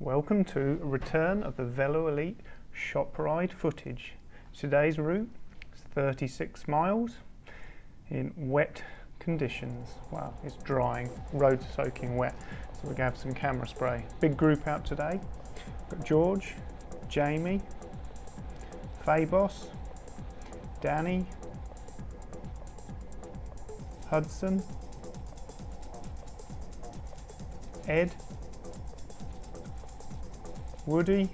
Welcome to a return of the Veloelite Shop ride footage. Today's route is 36 miles in wet conditions. Wow, it's drying, roads soaking wet, so we're going to have some camera spray. Big group out today. We've got George, Jamie, Fabos, Danny, Hudson, Ed, Woody,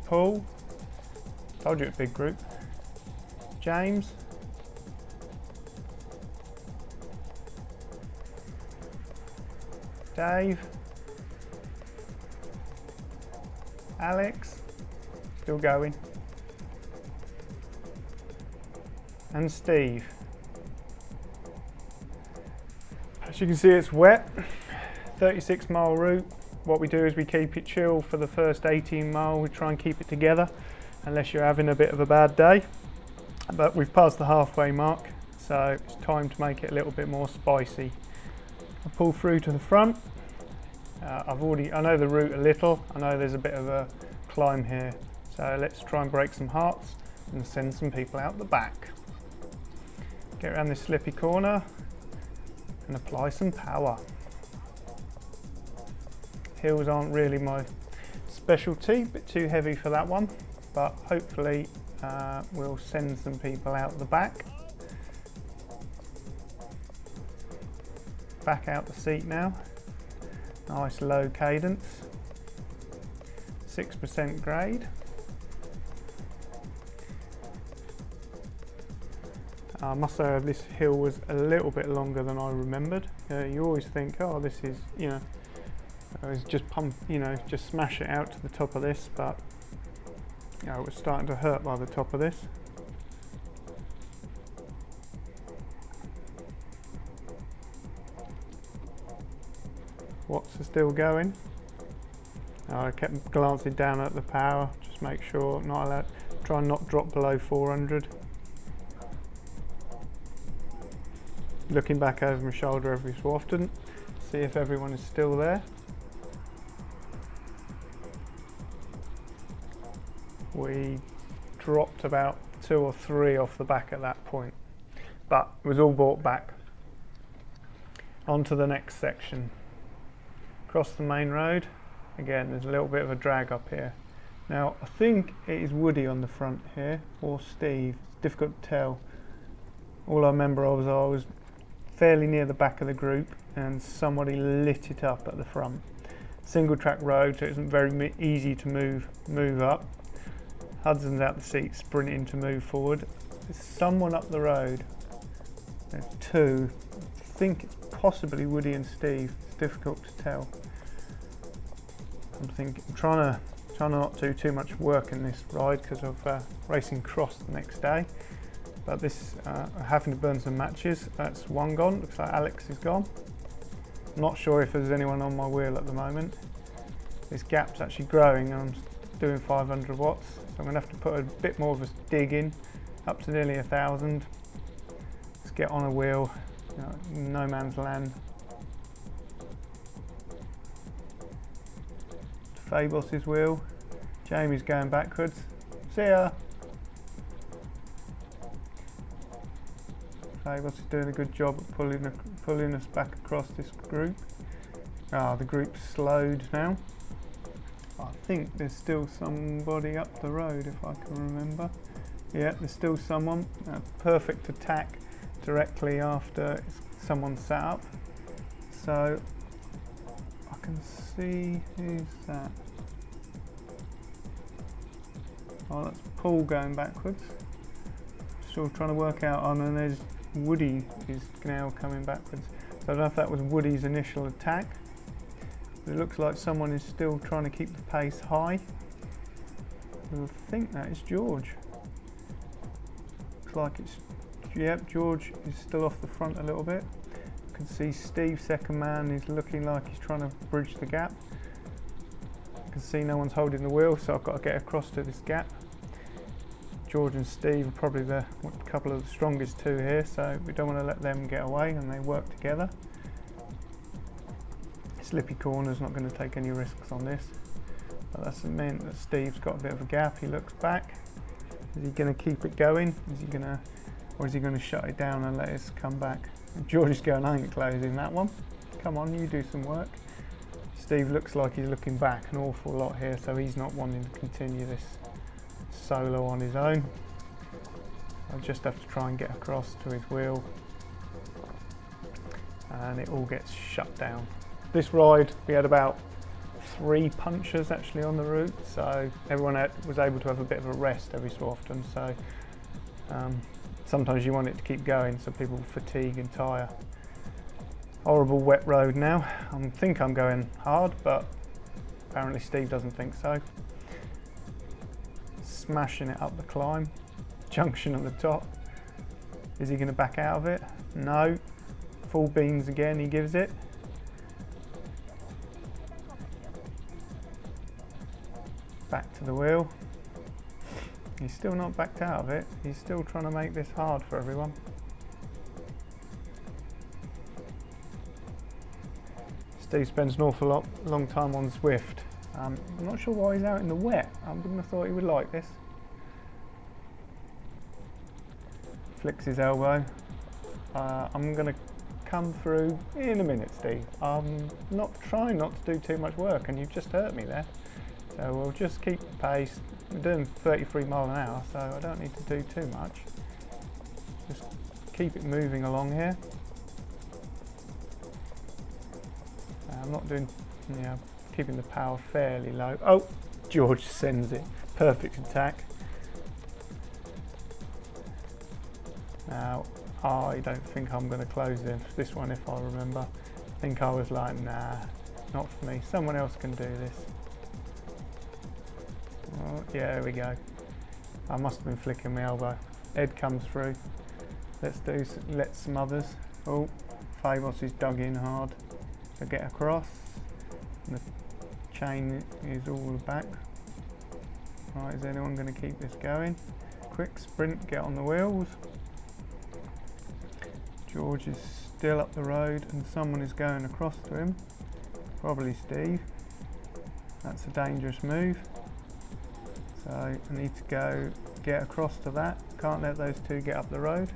Paul, told you it's a big group, James, Dave, Alex, still going, and Steve. As you can see, it's wet, 36-mile route. What we do is we keep it chill for the first 18 mile. We try and keep it together unless you're having a bit of a bad day. But we've passed the halfway mark, so it's time to make it a little bit more spicy. I pull through to the front. I know the route a little. I know there's a bit of a climb here. So let's try and break some hearts and send some people out the back. Get around this slippy corner and apply some power. Hills aren't really my specialty, a bit too heavy for that one, but hopefully we'll send some people out the back. Back out the seat now. Nice low cadence. 6% grade. I must say this hill was a little bit longer than I remembered. You always think, oh, this is, it's just pump, just smash it out to the top of this, but it was starting to hurt by the top of this. Watts are still going. I kept glancing down at the power, just make sure, try and not drop below 400. Looking back over my shoulder every so often, see if everyone is still there. We dropped about 2 or 3 off the back at that point, but it was all brought back. On to the next section. Across the main road, again there's a little bit of a drag up here. Now I think it is Woody on the front here, or Steve, it's difficult to tell. All I remember I was fairly near the back of the group and somebody lit it up at the front. Single track road, so it isn't very easy to move up. Hudson's out the seat sprinting to move forward. There's someone up the road. There's 2. I think it's possibly Woody and Steve. It's difficult to tell. I'm trying to not do too much work in this ride because of racing cross the next day. But this, having to burn some matches. That's one gone. Looks like Alex is gone. I'm not sure if there's anyone on my wheel at the moment. This gap's actually growing and I'm doing 500 watts. So I'm going to have to put a bit more of a dig in, up to nearly 1,000. Let's get on a wheel, no man's land. Fabos' wheel. Jamie's going backwards. See ya! Fabos is doing a good job at pulling us back across this group. The group's slowed now. I think there's still somebody up the road if I can remember. Yeah, there's still someone. Perfect attack directly after someone sat up. So I can see who's that. Oh, that's Paul going backwards. Still trying to work out on, and there's Woody is now coming backwards. So I don't know if that was Woody's initial attack. It looks like someone is still trying to keep the pace high. I think that is George. Looks like George is still off the front a little bit. You can see Steve, second man, is looking like he's trying to bridge the gap. I can see no one's holding the wheel, so I've got to get across to this gap. George and Steve are probably a couple of the strongest 2 here, so we don't want to let them get away and they work together. Slippy corner's not going to take any risks on this. But that's meant that Steve's got a bit of a gap. He looks back. Is he going to keep it going? Or is he going to shut it down and let us come back? George is going, I ain't closing that one. Come on, you do some work. Steve looks like he's looking back an awful lot here, so he's not wanting to continue this solo on his own. I'll just have to try and get across to his wheel, and it all gets shut down. This ride, we had about 3 punchers actually on the route, so everyone was able to have a bit of a rest every so often. So sometimes you want it to keep going so people fatigue and tire. Horrible wet road now. I think I'm going hard, but apparently Steve doesn't think so. Smashing it up the climb. Junction at the top. Is he going to back out of it? No. Full beans again, he gives it. Back to the wheel. He's still not backed out of it. He's still trying to make this hard for everyone. Steve spends an awful long time on Zwift. I'm not sure why he's out in the wet. I wouldn't have thought he would like this. Flicks his elbow. I'm going to come through in a minute, Steve. I'm not trying not to do too much work, and you've just hurt me there. So we'll just keep the pace. We're doing 33 miles an hour, so I don't need to do too much. Just keep it moving along here. I'm not doing, keeping the power fairly low. Oh, George sends it. Perfect attack. Now, I don't think I'm going to close this one if I remember. I think I was like, nah, not for me. Someone else can do this. Oh, yeah, there we go. I must have been flicking my elbow. Ed comes through. Let some others. Oh, Famos is dug in hard to get across. The chain is all back. Right, is anyone going to keep this going? Quick sprint, get on the wheels. George is still up the road and someone is going across to him. Probably Steve. That's a dangerous move. So I need to get across to that. Can't let those two get up the road.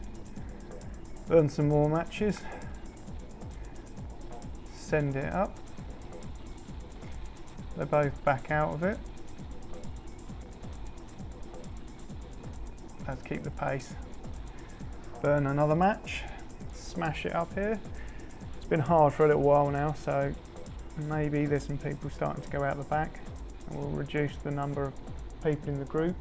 Earn some more matches. Send it up. They're both back out of it. Let's keep the pace. Burn another match. Smash it up here. It's been hard for a little while now, so maybe there's some people starting to go out the back, and we'll reduce the number of people in the group.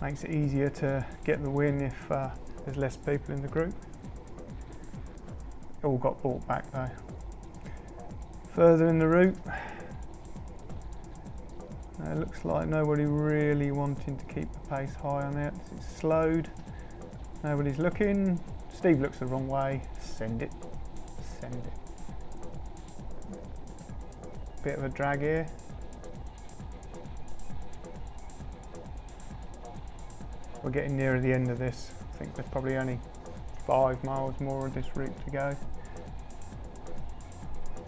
Makes it easier to get the win if there's less people in the group. It all got brought back though. Further in the route, it looks like nobody really wanting to keep the pace high on it. It's slowed. Nobody's looking. Steve looks the wrong way. Send it. Send it. Bit of a drag here. We're getting nearer the end of this. I think there's probably only 5 miles more of this route to go.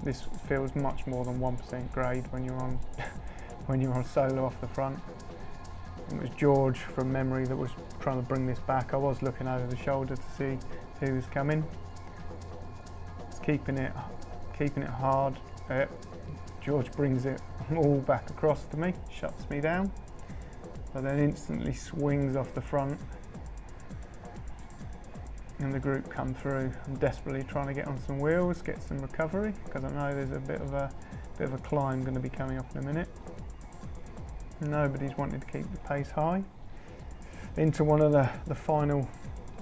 This feels much more than 1% grade when you're on when you're on solo off the front. It was George from memory that was trying to bring this back. I was looking over the shoulder to see who was coming. It's keeping it hard. George brings it all back across to me, shuts me down, but then instantly swings off the front. And the group come through. I'm desperately trying to get on some wheels, get some recovery, because I know there's a bit of a climb going to be coming up in a minute. Nobody's wanting to keep the pace high. Into one of the final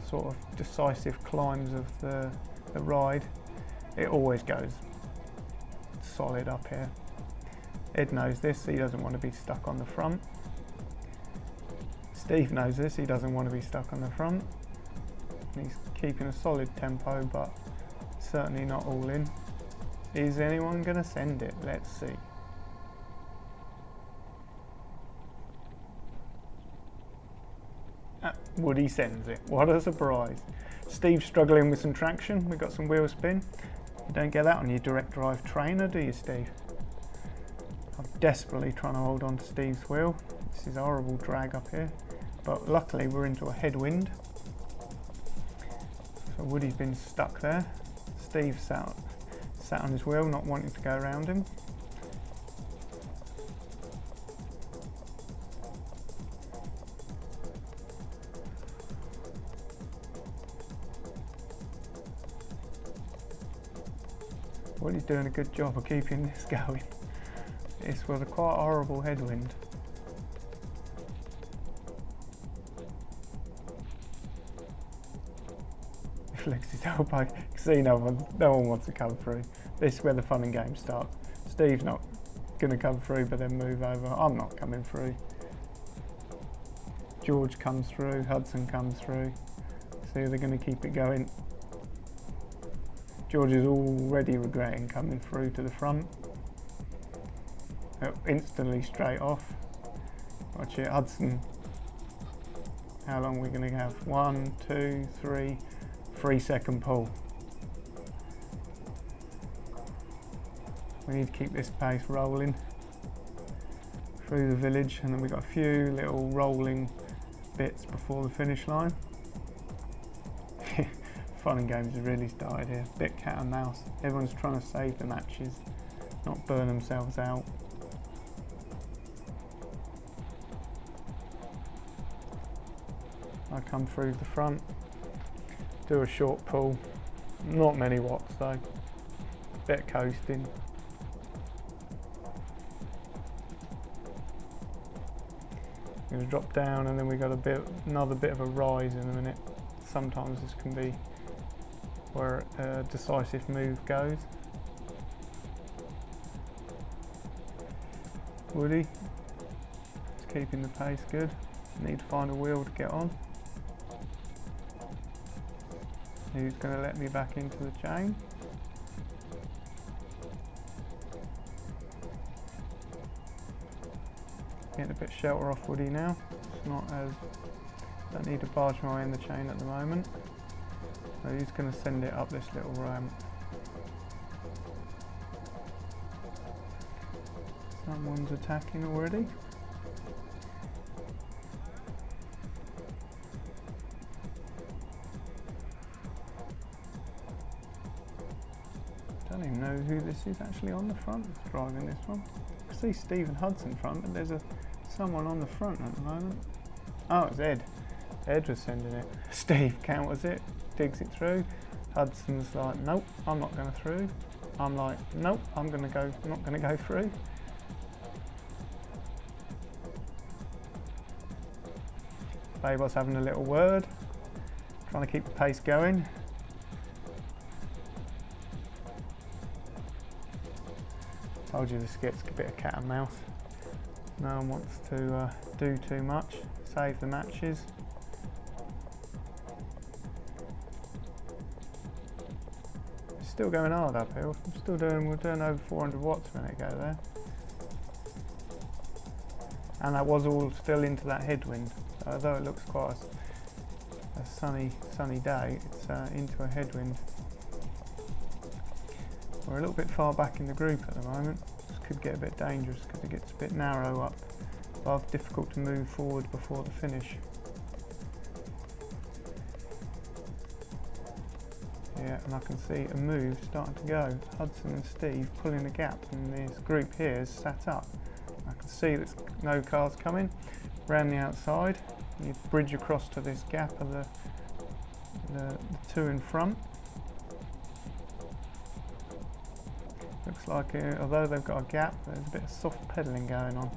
sort of decisive climbs of the ride. It always goes solid up here. Ed knows this, he doesn't want to be stuck on the front. Steve knows this, he doesn't want to be stuck on the front. He's keeping a solid tempo, but certainly not all in. Is anyone going to send it? Let's see. Woody sends it. What a surprise. Steve's struggling with some traction. We've got some wheel spin. You don't get that on your direct drive trainer, do you, Steve? I'm desperately trying to hold on to Steve's wheel. This is a horrible drag up here, but luckily we're into a headwind. So Woody's been stuck there. Steve sat on his wheel, not wanting to go around him. Woody's doing a good job of keeping this going. This was a quite horrible headwind. He flicks his elbow. You can see no one wants to come through. This is where the fun and games start. Steve's not going to come through, but then move over. I'm not coming through. George comes through. Hudson comes through. See, they're going to keep it going. George is already regretting coming through to the front. Instantly straight off. Watch it, Hudson. How long are we going to have? 1, 2, 3, 3-second pull. We need to keep this pace rolling through the village, and then we've got a few little rolling bits before the finish line. Fun and games have really started here. Bit cat and mouse. Everyone's trying to save the matches, not burn themselves out. I come through the front, do a short pull, not many watts though, bit coasting. I'm going to drop down, and then we got another bit of a rise in a minute. Sometimes this can be where a decisive move goes. Woody is keeping the pace good. Need to find a wheel to get on. Who's going to let me back into the chain? Getting a bit shelter off Woody now. It's not as, don't need to barge my way in the chain at the moment. So he's going to send it up this little ramp. Someone's attacking already. Don't even know who this is actually on the front that's driving this one. I see Stephen Hudson front, but there's someone on the front at the moment. Oh, it's Ed. Ed was sending it. Steve counters it, digs it through. Hudson's like, nope, I'm not going through. I'm like, nope, I'm not going to go through. Babot's having a little word, trying to keep the pace going. Told you this gets a bit of cat and mouse. No one wants to do too much, save the matches. It's still going hard uphill. We're doing over 400 watts a minute ago there. And that was all still into that headwind. So although it looks quite a sunny day, it's into a headwind. We're a little bit far back in the group at the moment. This could get a bit dangerous because it gets a bit narrow up above, difficult to move forward before the finish. Yeah, and I can see a move starting to go. Hudson and Steve pulling a gap, and this group here is sat up. I can see there's no cars coming. Round the outside, you bridge across to this gap of the two in front. Looks like, although they've got a gap, there's a bit of soft pedalling going on.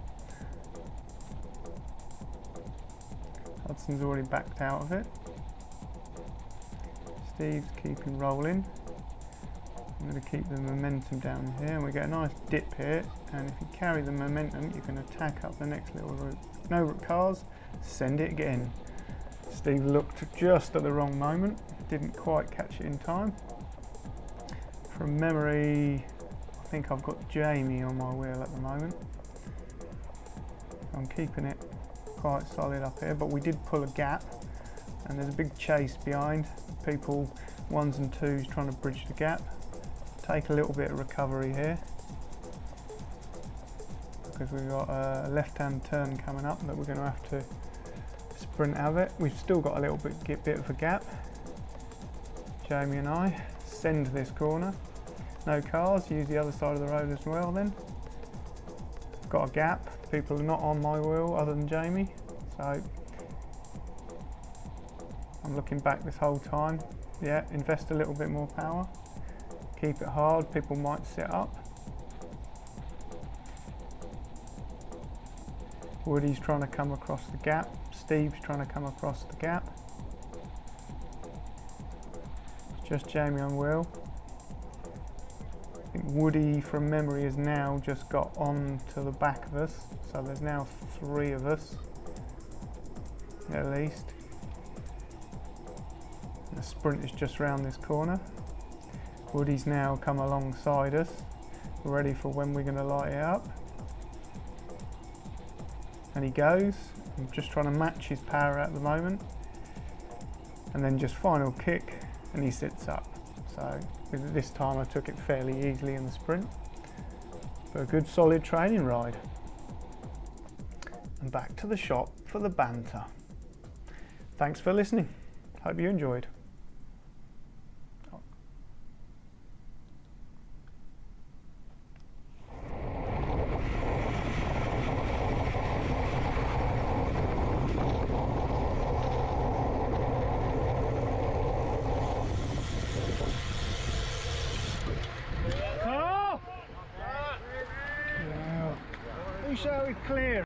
Hudson's already backed out of it. Steve's keeping rolling. I'm going to keep the momentum down here, and we get a nice dip here, and if you carry the momentum you can attack up the next little route. No cars, send it again. Steve looked just at the wrong moment, didn't quite catch it in time. From memory, I think I've got Jamie on my wheel at the moment. I'm keeping it quite solid up here, but we did pull a gap, and there's a big chase behind. People, 1s and 2s, trying to bridge the gap. take a little bit of recovery here because we've got a left-hand turn coming up that we're going to have to sprint out of it. We've still got a little bit of a gap. Jamie and I send this corner. No cars, use the other side of the road as well then. Got a gap, people are not on my wheel other than Jamie, so I'm looking back this whole time. Yeah, invest a little bit more power, keep it hard, people might sit up. Woody's trying to come across the gap, Steve's trying to come across the gap. It's just Jamie on wheel. I think Woody from memory has now just got on to the back of us, so there's now 3 of us at least. The sprint is just round this corner. Woody's now come alongside us, ready for when we're going to light it up. And he goes. I'm just trying to match his power at the moment. And then just final kick and he sits up. So this time I took it fairly easily in the sprint. But a good solid training ride. And back to the shop for the banter. Thanks for listening. Hope you enjoyed. Wow. We shall be clear.